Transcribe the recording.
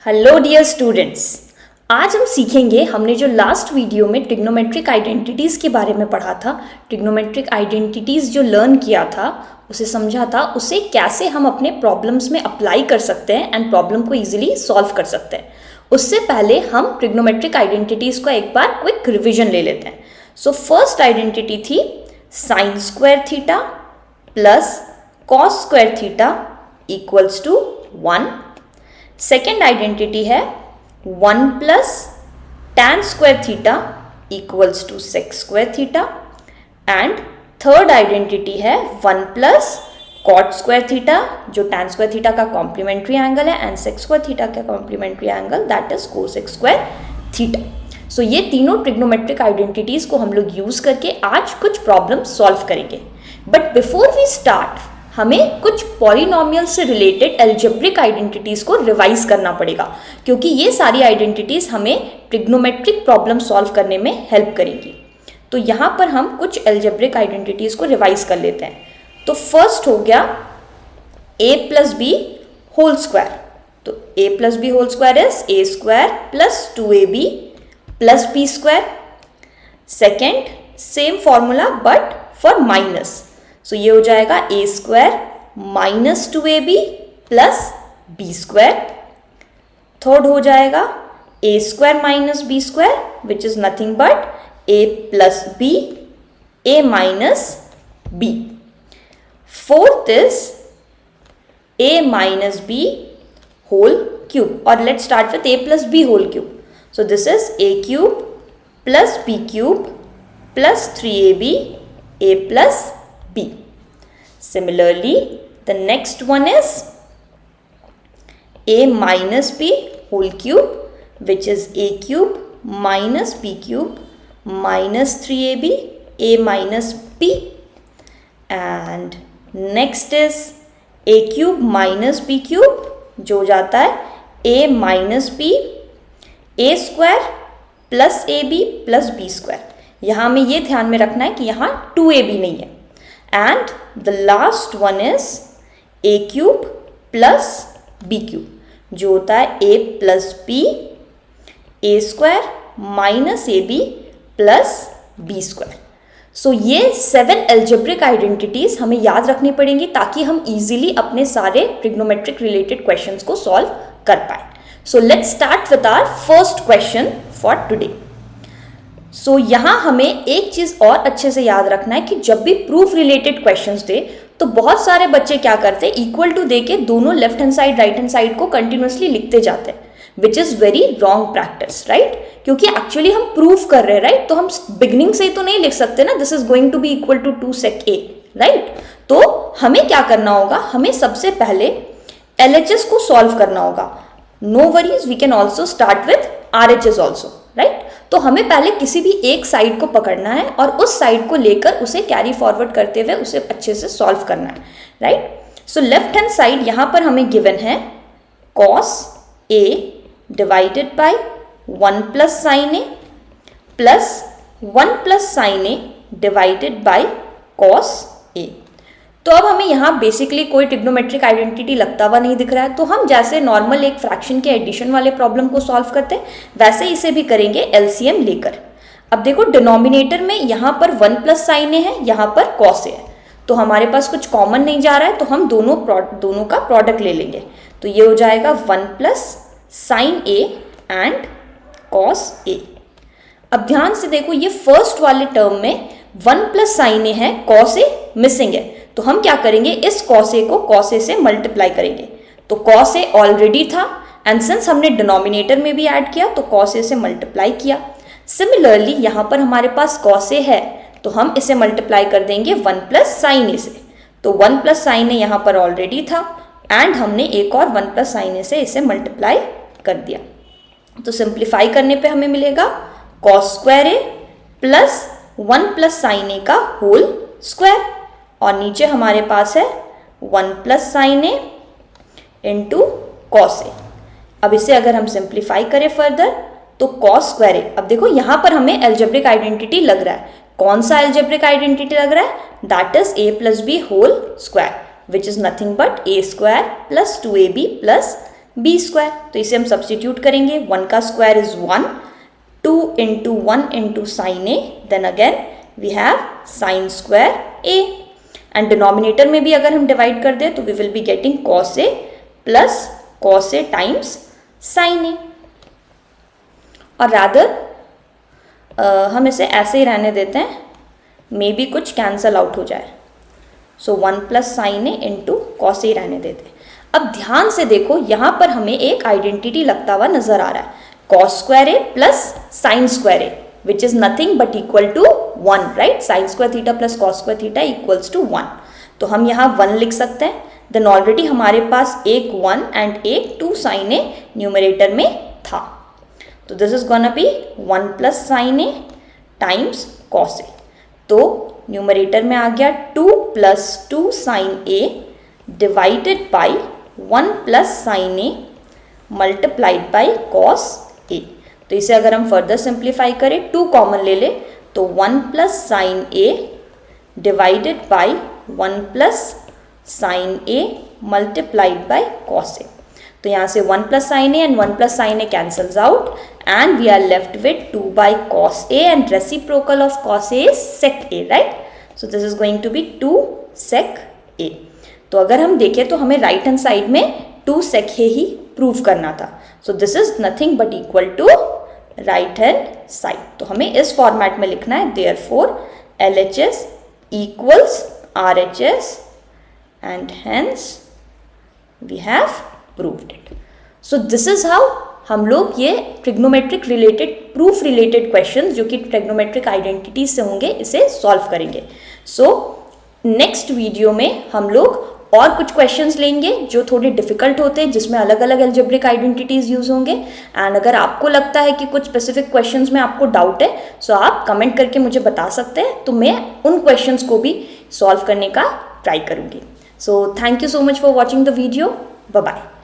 Hello dear students, आज हम सीखेंगे। हमने जो लास्ट वीडियो में ट्रिग्नोमेट्रिक आइडेंटिटीज़ के बारे में पढ़ा था, ट्रिग्नोमेट्रिक आइडेंटिटीज़ जो लर्न किया था, उसे समझा था, उसे कैसे हम अपने प्रॉब्लम्स में अप्लाई कर सकते हैं एंड प्रॉब्लम को इजीली सॉल्व कर सकते हैं। उससे पहले हम ट्रिग्नोमेट्रिक आइडेंटिटीज़ का एक बार क्विक रिविजन ले लेते हैं। सो फर्स्ट आइडेंटिटी थी sine square theta plus cos square theta equals to 1। Second identity है 1 plus tan square theta equals to sec square theta. And third identity है 1 प्लस cot स्क्वायर थीटा, जो tan square theta का complementary angle है, and sec square theta का complementary angle that is cosec square theta. So ये तीनों trigonometric identities को हम लोग यूज करके आज कुछ प्रॉब्लम सॉल्व करेंगे। बट बिफोर वी स्टार्ट, हमें कुछ पॉलिनोमियल से रिलेटेड अलजेब्रिक आइडेंटिटीज को रिवाइज करना पड़ेगा, क्योंकि ये सारी आइडेंटिटीज हमें ट्रिग्नोमेट्रिक प्रॉब्लम सॉल्व करने में हेल्प करेंगी। तो यहाँ पर हम कुछ अलजेब्रिक आइडेंटिटीज को रिवाइज कर लेते हैं। तो फर्स्ट हो गया a plus B whole square. तो a plus B whole square is a square plus 2ab plus b square. Second same formula but for minus, so ये हो जाएगा a square minus 2ab plus B square. Third हो जाएगा a square minus B square which is nothing but a plus B a minus b। Fourth is a minus b whole cube, और let's start with a plus b whole cube. So this is a cube plus b cube plus 3ab a plus b. Similarly, the next one is a minus b whole cube, which is a cube minus b cube minus 3ab a minus b. And next is a cube minus b cube, जो जाता है a minus b a square plus ab plus b square। यहाँ हमें ये ध्यान में रखना है कि यहाँ 2ab नहीं है। And the last one is a cube plus b cube, जो होता है a plus b a square minus ab plus b square. So ये 7 अलजेब्रिक आइडेंटिटीज हमें याद रखनी पड़ेंगी ताकि हम इजीली अपने सारे ट्रिग्नोमेट्रिक रिलेटेड क्वेश्चंस को सॉल्व कर पाए। So let's start with our first question for today. सो यहाँ हमें एक चीज़ और अच्छे से याद रखना है कि जब भी प्रूफ रिलेटेड क्वेश्चंस दे तो बहुत सारे बच्चे क्या करते हैं, इक्वल टू दे के दोनों left hand side right hand side को कंटिन्यूसली लिखते जाते हैं, which is very wrong practice, right. क्योंकि एक्चुअली हम प्रूफ कर रहे हैं, राइट। तो हम बिगनिंग से तो नहीं लिख सकते ना, this is going to be equal to 2 sec a, right. तो हमें क्या करना होगा, हमें सबसे पहले LHS को सॉल्व करना होगा। No worries, we can also start with RHS also, right. तो हमें पहले किसी भी एक साइड को पकड़ना है और उस साइड को लेकर उसे कैरी फॉरवर्ड करते हुए उसे अच्छे से सॉल्व करना है, right. So left hand side यहाँ पर हमें गिवन है cos a divided by 1 plus sign a plus 1 plus sign a divided by cos a। तो अब हमें यहाँ बेसिकली कोई ट्रिग्नोमेट्रिक आइडेंटिटी लगता हुआ नहीं दिख रहा है, तो हम जैसे नॉर्मल एक फ्रैक्शन के एडिशन वाले प्रॉब्लम को सॉल्व करते हैं वैसे इसे भी करेंगे LCM लेकर। अब देखो डिनोमिनेटर में यहाँ पर 1 प्लस साइन ए है, यहाँ पर cos ए है, तो हमारे पास कुछ कॉमन नहीं जा रहा है, तो हम दोनों का प्रोडक्ट ले लेंगे। तो ये हो जाएगा 1 plus sine A and cos ए। अब ध्यान से देखो, ये फर्स्ट वाले टर्म में 1 प्लस साइन ए है, cos ए मिसिंग है, तो हम क्या करेंगे, इस cos a को cos a से मल्टीप्लाई करेंगे। तो cos a ऑलरेडी था एंड सिंस हमने डिनोमिनेटर में भी ऐड किया तो cos a से मल्टीप्लाई किया। सिमिलरली यहाँ पर हमारे पास cos a है, तो हम इसे मल्टीप्लाई कर देंगे 1 प्लस साइन a से। तो 1 प्लस साइन a यहाँ पर ऑलरेडी था एंड हमने एक और 1 प्लस साइन a से इसे मल्टीप्लाई कर दिया। तो सिंप्लीफाई करने पे हमें मिलेगा cos square a plus 1 plus sign a का होल स्क्वायर, और नीचे हमारे पास है 1 plus sine A into cos A. अब इसे अगर हम सिंप्लीफाई करें फर्दर तो कॉस स्क्वायर ए। अब देखो यहाँ पर हमें अलजेब्रिक आइडेंटिटी लग रहा है। कौन सा अलजेब्रिक आइडेंटिटी लग रहा है, that is a plus B whole square which is nothing but a square plus 2ab plus b square. तो इसे हम सब्सटीट्यूट करेंगे, 1 का square is 1, 2 into 1 into sin a, then again we have sin square a, and denominator में भी अगर हम divide कर दें तो we will be getting cos a plus cos a times sin a, और rather हम इसे ऐसे ही रहने देते हैं, मे बी कुछ कैंसल आउट हो जाए, सो 1 plus sine A into cos A रहने देते हैं। अब ध्यान से देखो, यहाँ पर हमें एक आइडेंटिटी लगता हुआ नजर आ रहा है, cos square a plus sine square a, which is nothing but equal to 1, right. Sine square theta plus cos square theta equals to 1, तो हम यहाँ 1 लिख सकते हैं। देन ऑलरेडी हमारे पास एक 1 एंड एक 2 साइन ए न्यूमरेटर में था, तो this is gonna be 1 plus sine A times cos A, तो न्यूमरेटर में आ गया 2 plus 2 sine A divided by 1 plus sine A multiplied by cos A. तो इसे अगर हम फर्दर सिंप्लीफाई करें, 2 कॉमन ले ले, तो 1 plus sine A divided by 1 plus sine A multiplied by cos A. तो यहाँ से 1 plus sine A and 1 plus sine A cancels out and we are left with 2 by cos a, and reciprocal of cos a is sec a, right? So this is going to be 2 sec a. तो अगर हम देखें तो हमें right hand side में 2 sec a he prove करना था, so this is nothing but equal to right hand side। तो हमें इस फॉर्मेट में लिखना है, therefore LHS equals RHS and hence we have proved it। So this is how हम लोग ये trigonometric related proof related questions जो कि ट्रिग्नोमेट्रिक आइडेंटिटीज से होंगे इसे सॉल्व करेंगे। सो नेक्स्ट वीडियो में हम लोग और कुछ क्वेश्चंस लेंगे जो थोड़े डिफिकल्ट होते हैं, जिसमें अलग अलग अलजेब्रिक आइडेंटिटीज यूज होंगे। एंड अगर आपको लगता है कि कुछ स्पेसिफिक क्वेश्चंस में आपको डाउट है, सो आप कमेंट करके मुझे बता सकते हैं, तो मैं उन क्वेश्चंस को भी सॉल्व करने का ट्राई करूँगी। So thank you so much for watching the video, bye bye.